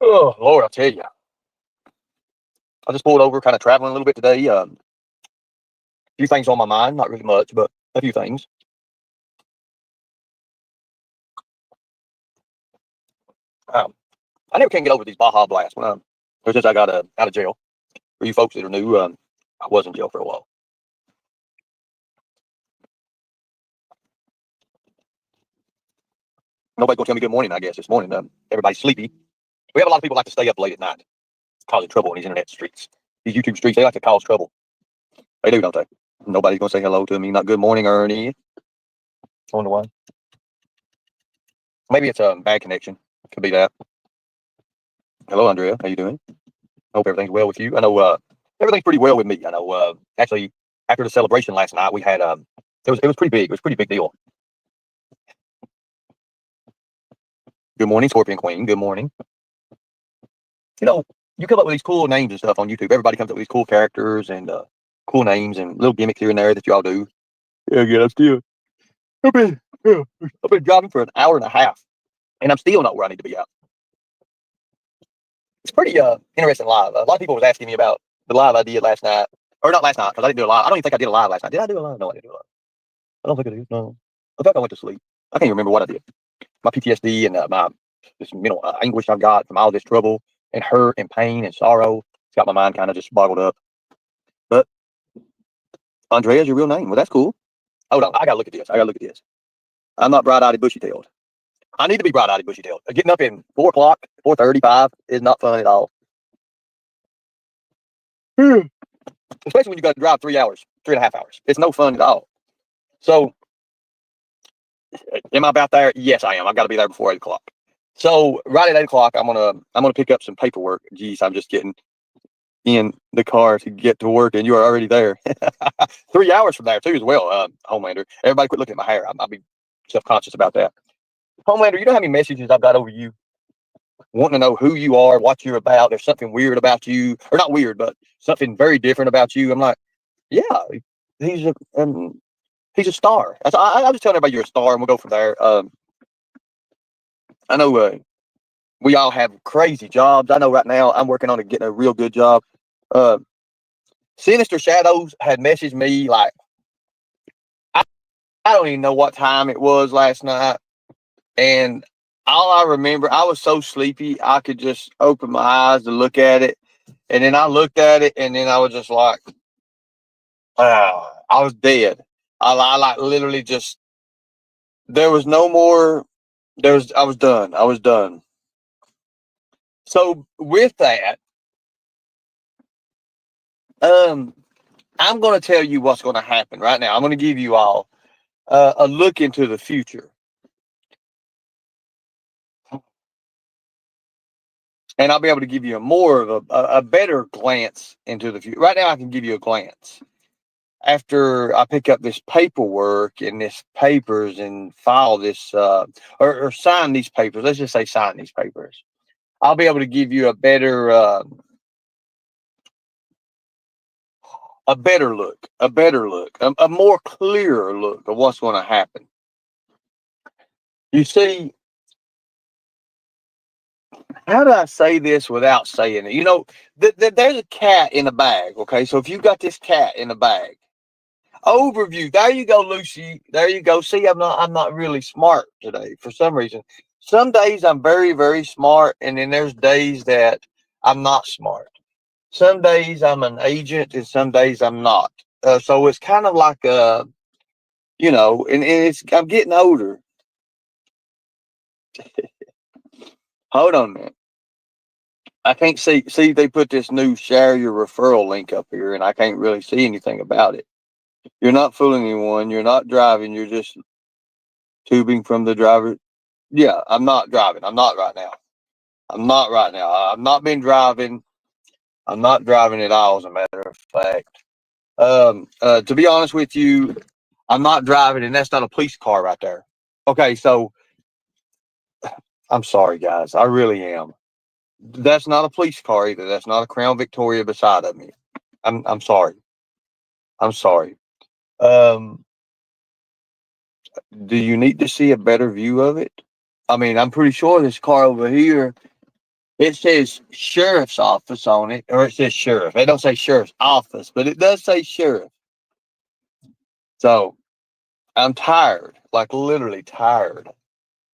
Oh, Lord, I'll tell you. I just pulled over, kind of traveling a little bit today. A few things on my mind, not really much, but a few things. Um, I never can get over these Baja blasts. Ever since I got out of jail. For you folks that are new, I was in jail for a while. Nobody's gonna tell me good morning. I guess this morning, everybody's sleepy. We have a lot of people like to stay up late at night, causing trouble in these internet streets, these YouTube streets. They like to cause trouble. They do, don't they? Nobody's gonna say hello to me. Not good morning, Ernie. I wonder why. Maybe it's a bad connection. Could be that. Hello, Andrea. How you doing? Hope everything's well with you. I know everything's pretty well with me. I know actually after the celebration last night we had it was pretty big. It was a pretty big deal. Good morning, Scorpion Queen. Good morning. You know, you come up with these cool names and stuff on YouTube. Everybody comes up with these cool characters and cool names and little gimmicks here and there that y'all do. Yeah, yeah, I'm still. I've been, yeah, I've been driving for an hour and a half, and I'm still not where I need to be at. It's pretty interesting live. A lot of people was asking me about the live I did last night, or not last night because I didn't do a live. I don't even think I did a live last night. Did I do a live? No, I didn't do a live. I don't think I did. No, I thought I went to sleep. I can't remember what I did. My PTSD and my this mental anguish I've got from all this trouble and hurt and pain and sorrow. It's got my mind kind of just boggled up. But Andrea's your real name. Well, that's cool. Hold on. I got to look at this. I got to look at this. I'm not bright-eyed, bushy-tailed. I need to be bright-eyed, bushy-tailed. Getting up in 4 o'clock, 4:35 is not fun at all. Especially when you got to drive 3 hours, 3.5 hours. It's no fun at all. So, am I about there? Yes, I am. I've got to be there before 8 o'clock. So, right at 8 o'clock, I'm gonna pick up some paperwork. Geez, I'm just getting in the car to get to work, and you are already there. 3 hours from there too, as well. Homelander, everybody quit looking at my hair. I'll be self-conscious about that. Homelander, you know how many messages I've got over you wanting to know who you are, what you're about. There's something weird about you, or not weird, but something very different about you. I'm like, yeah, he's a he's a star. I'll just tell everybody you're a star, and we'll go from there. I know we all have crazy jobs. I know right now I'm working on getting a real good job. Uh, Sinister Shadows had messaged me like I, I don't even know what time it was last night, and all I remember, I was so sleepy I could just open my eyes to look at it, and then I looked at it, and then I was just like, I was dead. I like literally just there was no more. I was done. I was done. So with that, um, I'm going to tell you what's going to happen right now. I'm going to give you all a look into the future, and I'll be able to give you a more of a better glance into the future. Right now, I can give you a glance. After I pick up this paperwork and this papers and file this or sign these papers, let's just say sign these papers. I'll be able to give you a better look, a more clearer look of what's going to happen. You see, how do I say this without saying it? You know, there's a cat in a bag. Okay, so if you've got this cat in a bag, overview. There you go, Lucy. There you go. See, I'm not really smart today for some reason. Some days I'm very, very smart, and then there's days that I'm not smart. Some days I'm an agent, and some days I'm not. So it's kind of like and it's I'm getting older. Hold on a minute. I can't see they put this new share your referral link up here, and I can't really see anything about it. You're not fooling anyone. You're not driving. You're just tubing from the driver. Yeah, I'm not driving. I'm not right now. I'm not right now. I've not been driving. I'm not driving at all, as a matter of fact. To be honest with you, I'm not driving, and that's not a police car right there. Okay, so I'm sorry, guys. I really am. That's not a police car either. That's not a Crown Victoria beside of me. I'm sorry. I'm sorry. Um, do you need to see a better view of it? I mean, I'm pretty sure this car over here It says sheriff's office on it, or it says sheriff. It don't say sheriff's office, but it does say sheriff. So I'm tired, like literally tired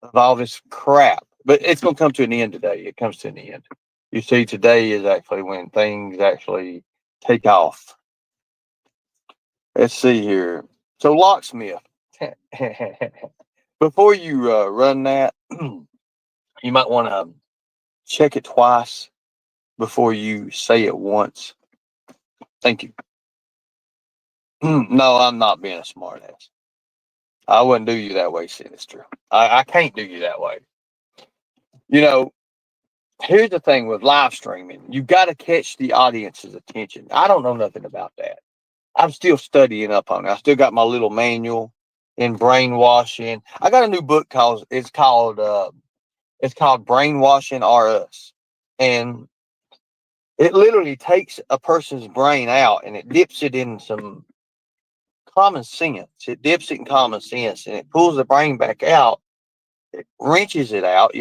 of all this crap. But it's gonna come to an end today. It comes to an end. You see, today is actually when things actually take off. Let's see here. So locksmith. Before you run that, you might want to check it twice before you say it once. Thank you. No, I'm not being a smartass. I wouldn't do you that way, Sinister. I can't do you that way. You know, here's the thing with live streaming. You got to catch the audience's attention. I don't know nothing about that. I'm still studying up on it. I still got my little manual in brainwashing. I got a new book called Brainwashing R Us. And it literally takes a person's brain out and it dips it in some common sense. It dips it in common sense and it pulls the brain back out. It wrenches it out,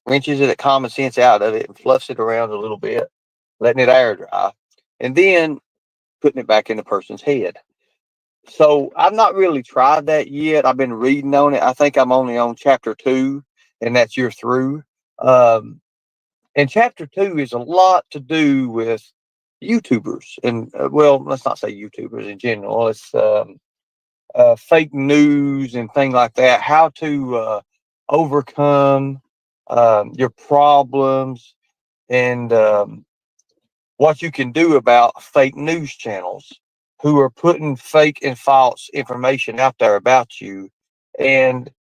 wrenches it at common sense out of it and fluffs it around a little bit, letting it air dry, and then putting it back in the person's head. So I've not really tried that yet. I've been reading on it. I think I'm only on chapter 2, and that's you're through. And chapter 2 is a lot to do with YouTubers, and well, let's not say YouTubers in general. It's fake news and things like that. How to overcome your problems and what you can do about fake news channels who are putting fake and false information out there about you and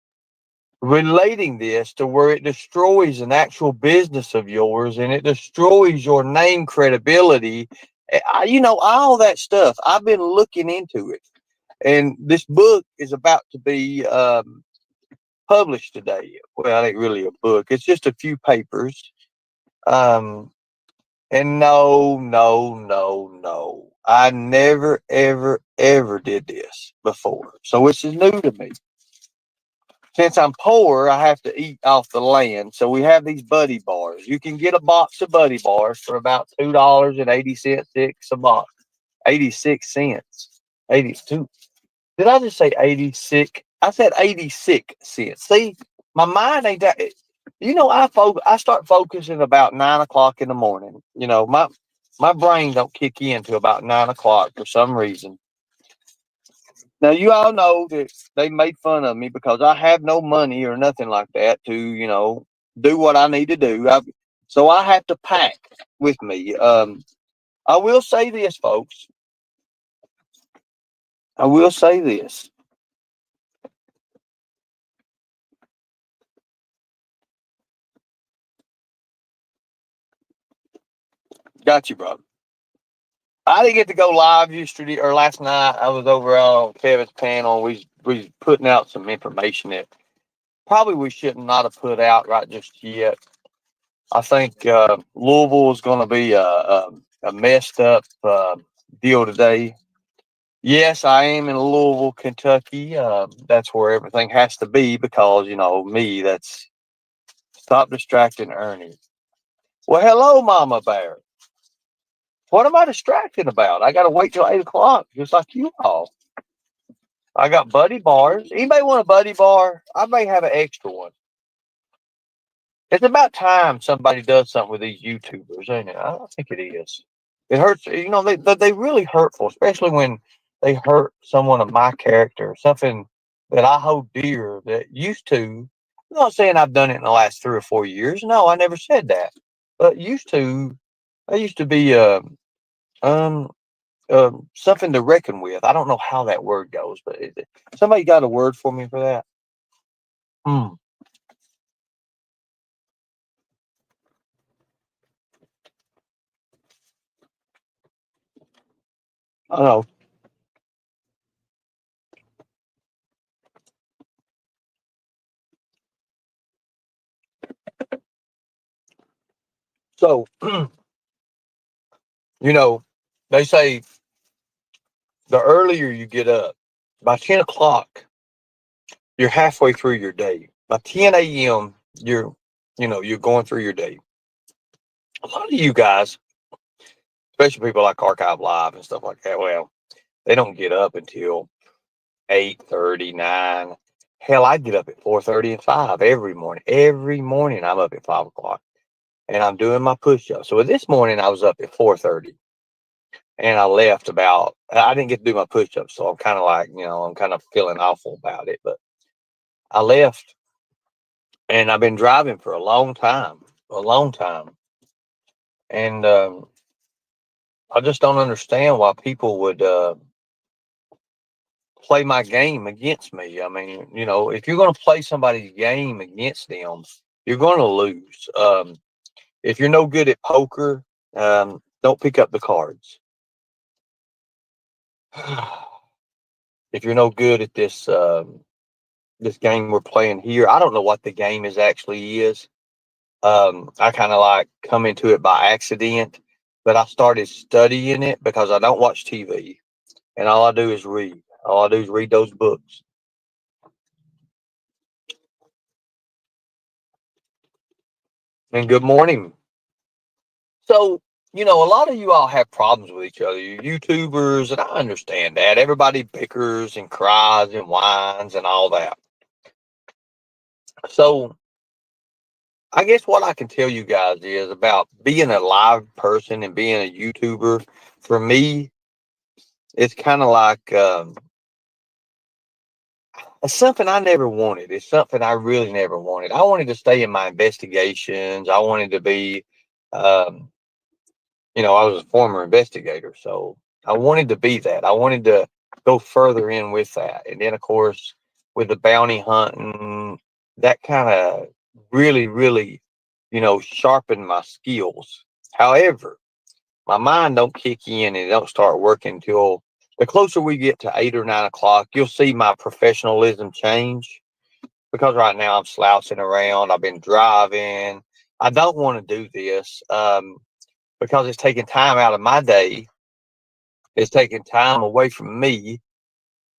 relating this to where it destroys an actual business of yours and it destroys your name credibility. All that stuff. I've been looking into it. And this book is about to be published today. Well, it ain't really a book. It's just a few papers. And no. I never, ever, ever did this before. So this is new to me. Since I'm poor, I have to eat off the land. So we have these buddy bars. You can get a box of buddy bars for about $2.80 a box. 86 cents. 82. Did I just say 86? I said 86 cents. See, my mind ain't that. I start focusing about 9 o'clock in the morning. My brain don't kick in till about 9 o'clock for some reason. Now you all know that they made fun of me because I have no money or nothing like that to do what I need to do. So I have to pack with me. I will say this, folks. I will say this. Got you, brother. I didn't get to go live yesterday or last night. I was over on Kevin's panel. We putting out some information that probably we should not have put out right just yet. I think Louisville is going to be a messed up deal today. Yes, I am in Louisville, Kentucky. That's where everything has to be because me. That's stop distracting Ernie. Well, hello, Mama Bear. What am I distracted about? I got to wait till 8 o'clock, just like you all. I got buddy bars. Anybody want a buddy bar? I may have an extra one. It's about time somebody does something with these YouTubers, ain't it? I think it is. It hurts. They really hurtful, especially when they hurt someone of my character, something that I hold dear. That used to. I'm not saying I've done it in the last 3 or 4 years. No, I never said that. But used to. I used to be um something to reckon with. I don't know how that word goes, but somebody got a word for me for that? Hmm. I don't know. So, they say the earlier you get up, by 10 o'clock, you're halfway through your day. By 10 a.m., you're going through your day. a lot of you guys, especially people like Archive Live and stuff like that, well, they don't get up until 8:30, 9. Hell, I get up at 4:30 and 5 every morning. Every morning I'm up at 5 o'clock and I'm doing my push-ups. So this morning I was up at 4:30 and I left I didn't get to do my push-ups. So I'm kind of like, I'm kind of feeling awful about it, but I left and I've been driving for a long time. And I just don't understand why people would play my game against me. I mean, if you're going to play somebody's game against them, you're going to lose. If you're no good at poker, don't pick up the cards. If you're no good at this game we're playing here, I don't know what the game actually is. I kind of like come into it by accident, but I started studying it because I don't watch TV, and all I do is read. All I do is read those books. And good morning. So, a lot of you all have problems with each other. You YouTubers, and I understand that. Everybody bickers and cries and whines and all that. So, I guess what I can tell you guys is about being a live person and being a YouTuber. For me, it's kind of like it's something I never wanted. It's something I really never wanted. I wanted to stay in my investigations. I wanted to be, um, I was a former investigator, so I wanted to be that. I wanted to go further in with that. And then, of course, with the bounty hunting, that kind of really, really, sharpened my skills. However, my mind don't kick in and it don't start working until the closer we get to 8 or 9 o'clock. You'll see my professionalism change because right now I'm slouching around. I've been driving. I don't want to do this because it's taking time out of my day. It's taking time away from me.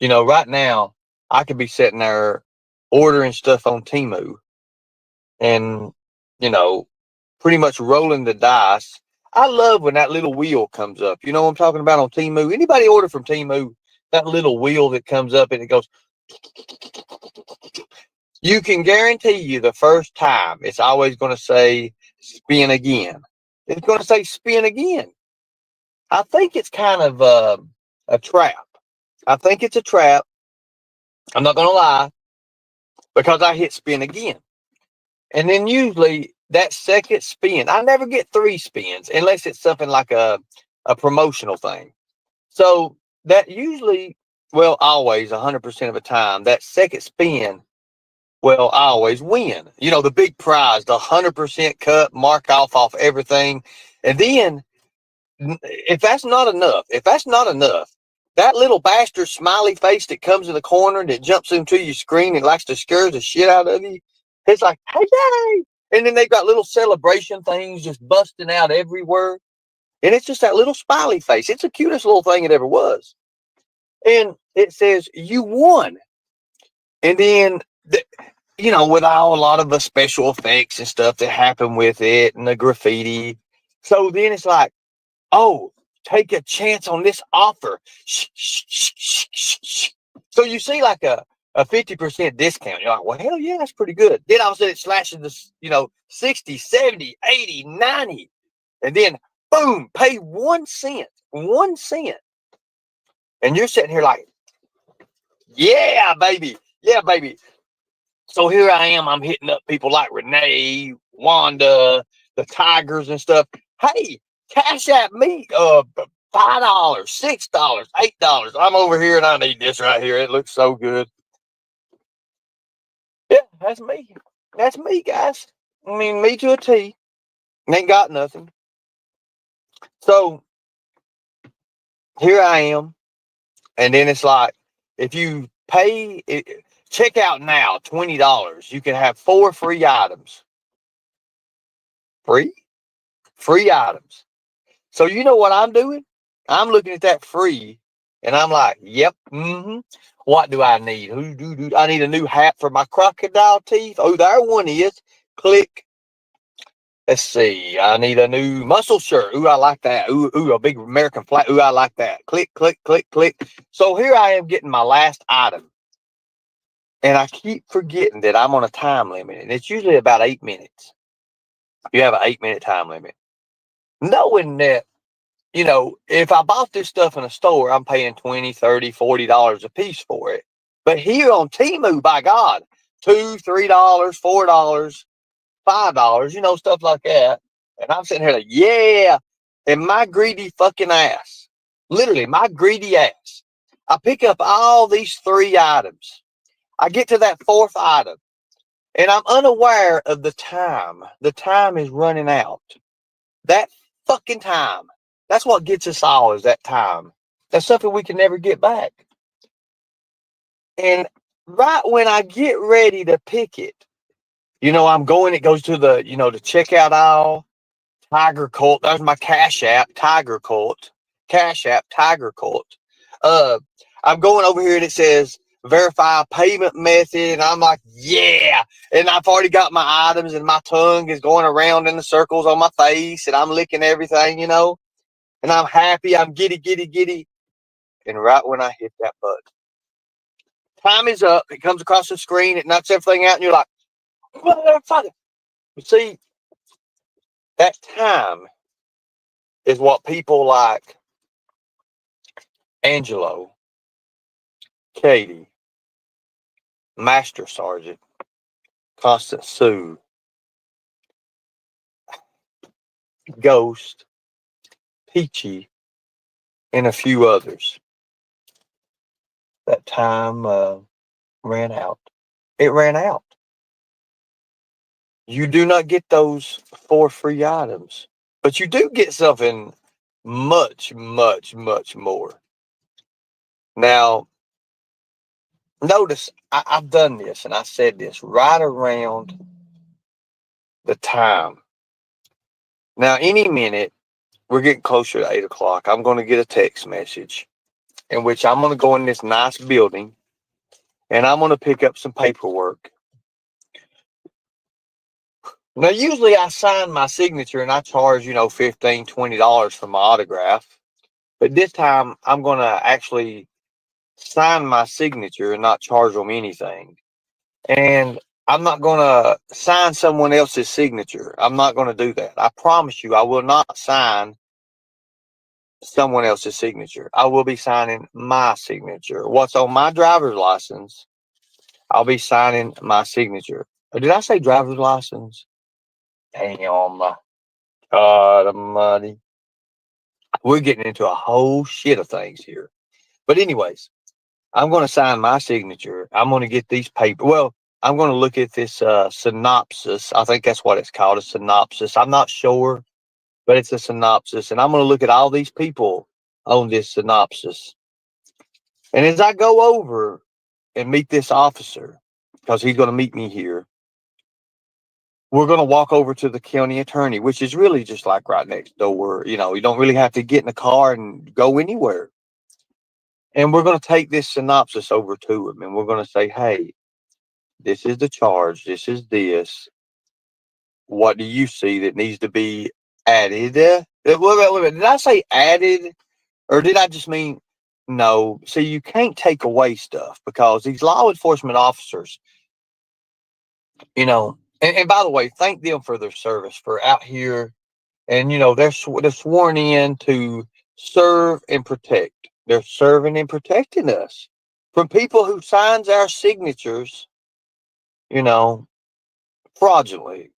Right now I could be sitting there ordering stuff on Temu and, you know, pretty much rolling the dice. I love when that little wheel comes up. You know what I'm talking about on Temu? Anybody order from Temu? That little wheel that comes up and it goes, you can guarantee you the first time it's always going to say spin again. It's going to say spin again. I think it's kind of a trap. I think it's a trap. I'm not going to lie because I hit spin again. And then usually that second spin, I never get 3 spins unless it's something like a promotional thing. So that usually, well, always 100% of the time, that second spin, well, I always win. The big prize, the 100% cut, mark off everything. And then if that's not enough, that little bastard smiley face that comes in the corner that jumps into your screen and likes to scare the shit out of you, it's like, hey, yay! And then they've got little celebration things just busting out everywhere. And it's just that little smiley face. It's the cutest little thing it ever was. And it says, you won. And then, with a lot of the special effects and stuff that happen with it and the graffiti. So then it's like, oh, take a chance on this offer. So you see like a 50% discount. You're like, well, hell yeah, that's pretty good. Then all of a sudden it slashes this, 60, 70, 80, 90. And then boom, pay 1 cent. 1 cent. And you're sitting here like, yeah, baby. Yeah, baby. So here I am. I'm hitting up people like Renee, Wanda, the Tigers and stuff. Hey, cash at me. $5, $6, $8. I'm over here and I need this right here. It looks so good. Yeah, that's me. That's me, guys. I mean, me to a T. Ain't got nothing. So here I am. And then it's like, if you pay, check out now, $20, you can have 4 free items. Free items. So you know what I'm doing? I'm looking at that free and I'm like, yep, what do I need? I need a new hat for my crocodile teeth. Oh, there one is. Click. Let's see. I need a new muscle shirt. Ooh, I like that. Ooh, a big American flag. Ooh, I like that. Click, click, click, click. So here I am getting my last item. And I keep forgetting that I'm on a time limit. And it's usually about 8 minutes. You have an 8-minute time limit. Knowing that, if I bought this stuff in a store, I'm paying $20, $30, $40 a piece for it. But here on Temu, by God, $2, $3, $4, $5, stuff like that. And I'm sitting here like, yeah. And my greedy fucking ass, literally my greedy ass, I pick up all these 3 items. I get to that 4th item and I'm unaware of the time. The time is running out. That fucking time. That's what gets us all, is that time. That's something we can never get back. And right when I get ready to pick it, it goes to the checkout aisle. Tiger Cult. There's my Cash App, Tiger Cult. Cash App, Tiger Cult. I'm going over here and it says verify payment method. And I'm like, yeah. And I've already got my items and my tongue is going around in the circles on my face and I'm licking everything, and I'm happy. I'm giddy, giddy, giddy. And right when I hit that button, time is up. It comes across the screen. It knocks everything out. And you're like, motherfucker. You see, that time is what people like Angelo, Katie, Master Sergeant, Constant Sue, Ghost, Peachy, and a few others. That time ran out. It ran out. You do not get those 4 free items, but you do get something much, much, much more. Now, notice I've done this and I said this right around the time. Now, any minute, we're getting closer to 8 o'clock. I'm going to get a text message in which I'm going to go in this nice building and I'm going to pick up some paperwork. Now, usually I sign my signature and I charge, $15, $20 for my autograph. But this time I'm going to actually sign my signature and not charge them anything. And I'm not going to sign someone else's signature. I'm not going to do that. I promise you, I will not sign someone else's signature. I will be signing my signature. What's on my driver's license, I'll be signing my signature. Or did I say driver's license? Damn, God almighty. We're getting into a whole shit of things here. But anyways, I'm going to sign my signature. I'm going to get these papers. Well, I'm going to look at this synopsis. I think that's what it's called, a synopsis. I'm not sure, but it's a synopsis. And I'm going to look at all these people on this synopsis. And as I go over and meet this officer, because he's going to meet me here, we're going to walk over to the county attorney, which is really just like right next door. You don't really have to get in the car and go anywhere. And we're going to take this synopsis over to him and we're going to say, hey, this is the charge. This is this. What do you see that needs to be added? Wait. Did I say added or did I just mean no? See, you can't take away stuff because these law enforcement officers, and by the way, thank them for their service for out here. And, they're sworn in to serve and protect. They're serving and protecting us from people who signs our signatures, fraudulently,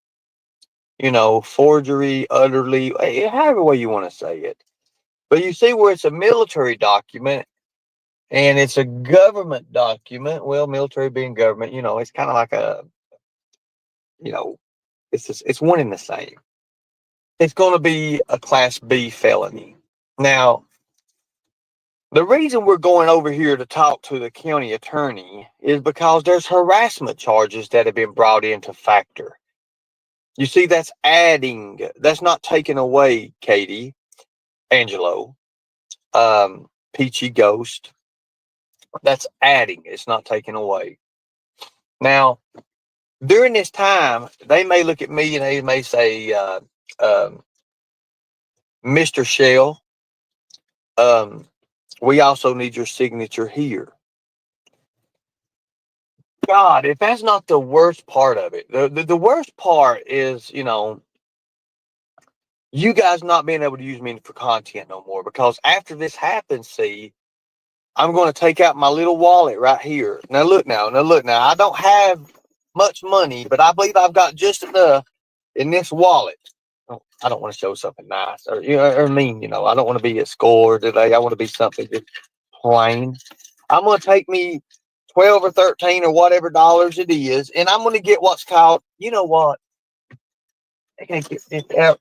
forgery, utterly, however way you want to say it. But you see where it's a military document and it's a government document. Well, military being government, it's kind of like it's one and the same. It's going to be a Class B felony. Now, the reason we're going over here to talk to the county attorney is because there's harassment charges that have been brought into factor. You see, that's adding, that's not taking away, Katie, Angelo, Peachy Ghost. That's adding, it's not taking away. Now, During this time, they may look at me and they may say, Mr. Shell, we also need your signature here. God, if that's not the worst part of it, the worst part is, you guys not being able to use me for content no more, because after this happens, see, I'm going to take out my little wallet right here. Now look now. I don't have much money, but I believe I've got just enough in this wallet. I don't want to show something nice or mean. I don't want to be a score today. I want to be something just plain. I'm going to take me 12 or 13 or whatever dollars it is, and I'm going to get what's called. You know what? I can't get it out.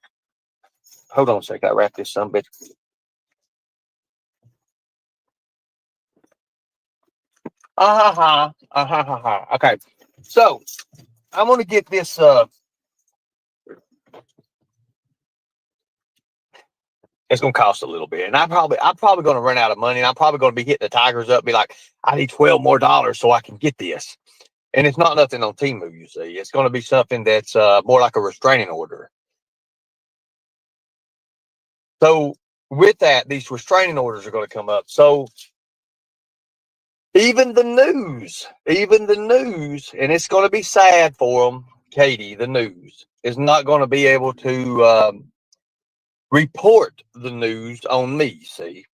Hold on a second. I wrap this some bitch. Okay. So I'm gonna get this it's gonna cost a little bit. And I'm probably gonna run out of money, and I'm probably gonna be hitting the Tigers up, be like, I need $12 more so I can get this. And it's not nothing on Temu, you see. It's gonna be something that's more like a restraining order. So with that, these restraining orders are gonna come up. So even the news, and it's going to be sad for them, Katie, the news is not going to be able to report the news on me, see.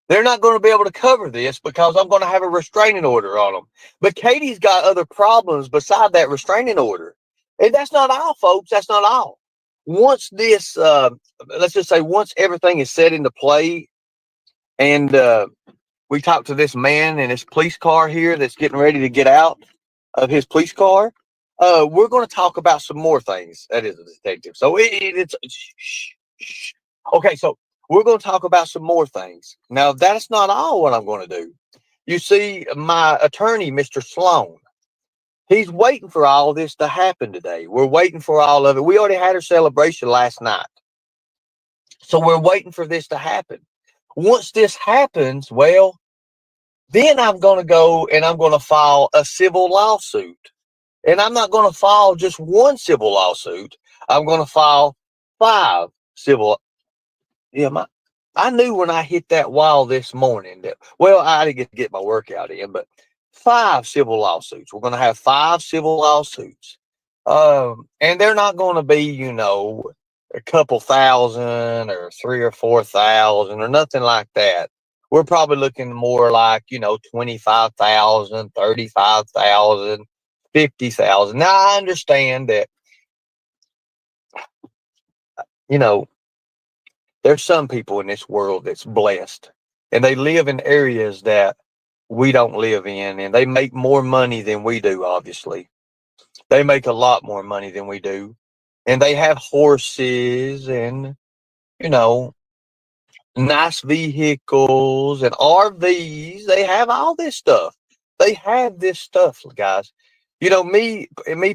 They're not going to be able to cover this because I'm going to have a restraining order on them. But Katie's got other problems beside that restraining order. And that's not all, folks. That's not all. Once this, let's just say, once everything is set into play and we talked to this man in his police car here that's getting ready to get out of his police car. We're going to talk about some more things. That is a detective. So it's okay. So we're going to talk about some more things. Now, that's not all what I'm going to do. You see, my attorney, Mr. Sloan, he's waiting for all this to happen today. We're waiting for all of it. We already had our celebration last night. So we're waiting for this to happen. Once this happens, well, then I'm going to go and I'm going to file a civil lawsuit. And I'm not going to file just one civil lawsuit. I'm going to file 5 civil. Yeah, I knew when I hit that wall this morning that, well, I didn't get my workout in, but 5 civil lawsuits. We're going to have 5 civil lawsuits. And they're not going to be, a couple thousand or 3 or 4,000 or nothing like that. We're probably looking more like, 25,000, 35,000, 50,000. Now I understand that, there's some people in this world that's blessed and they live in areas that we don't live in, and they make more money than we do. Obviously, they make a lot more money than we do, and they have horses and, nice vehicles and RVs. They have all this stuff. They have this stuff, guys. Me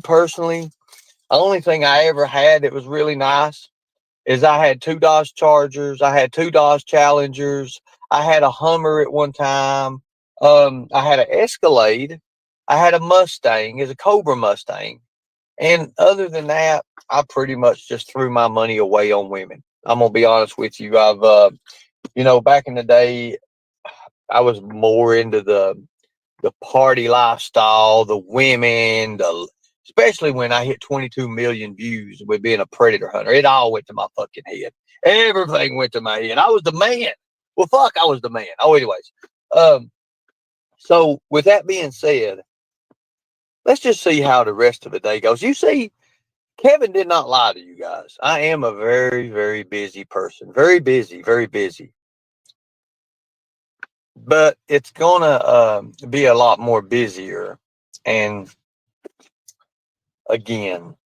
personally, the only thing I ever had that was really nice is I had 2 Dodge Chargers. I had 2 Dodge Challengers. I had a Hummer at one time. I had an Escalade. I had a Mustang. It's a Cobra Mustang. And other than that, I pretty much just threw my money away on women. I'm going to be honest with you. I've, back in the day, I was more into the party lifestyle, the women, especially when I hit 22 million views with being a predator hunter. It all went to my fucking head. Everything went to my head. I was the man. Well, fuck, I was the man. Oh, anyways. So with that being said, let's just see how the rest of the day goes. You see, Kevin did not lie to you guys. I am a very, very busy person. Very busy, very busy. But it's going to be a lot more busier. And again,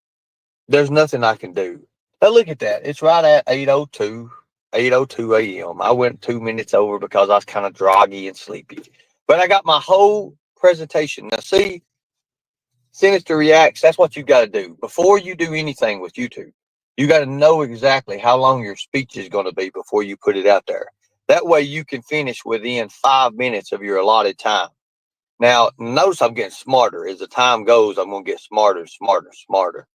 there's nothing I can do. Now look at that. It's right at 8:02 a.m. I went 2 minutes over because I was kind of groggy and sleepy. But I got my whole presentation. Now see, Sinister Reacts, that's what you got to do. Before you do anything with YouTube, you got to know exactly how long your speech is going to be before you put it out there. That way you can finish within 5 minutes of your allotted time. Now, notice I'm getting smarter. As the time goes, I'm going to get smarter, smarter, smarter.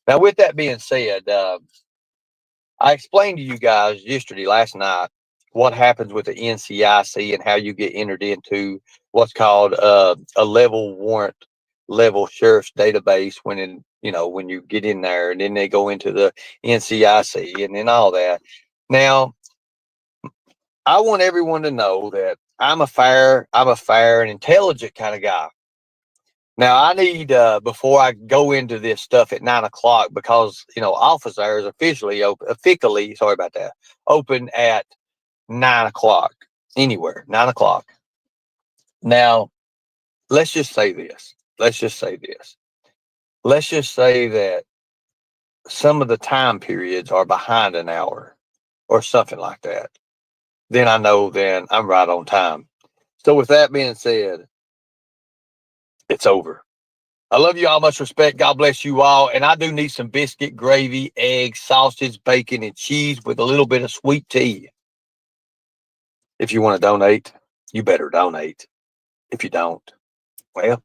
Now, with that being said, I explained to you guys last night, what happens with the NCIC and how you get entered into what's called a level warrant level sheriff's database when you get in there, and then they go into the NCIC and then all that. Now, I want everyone to know that I'm a fair and intelligent kind of guy. Now, I need, before I go into this stuff at 9 o'clock, because, office hours sorry about that, open at 9 o'clock, anywhere, 9 o'clock. Now, let's just say this. Let's just say that some of the time periods are behind an hour or something like that. Then I know then I'm right on time. So with that being said, it's over. I love you all. Much respect. God bless you all. And I do need some biscuit, gravy, eggs, sausage, bacon, and cheese with a little bit of sweet tea. If you want to donate, you better donate. If you don't, well,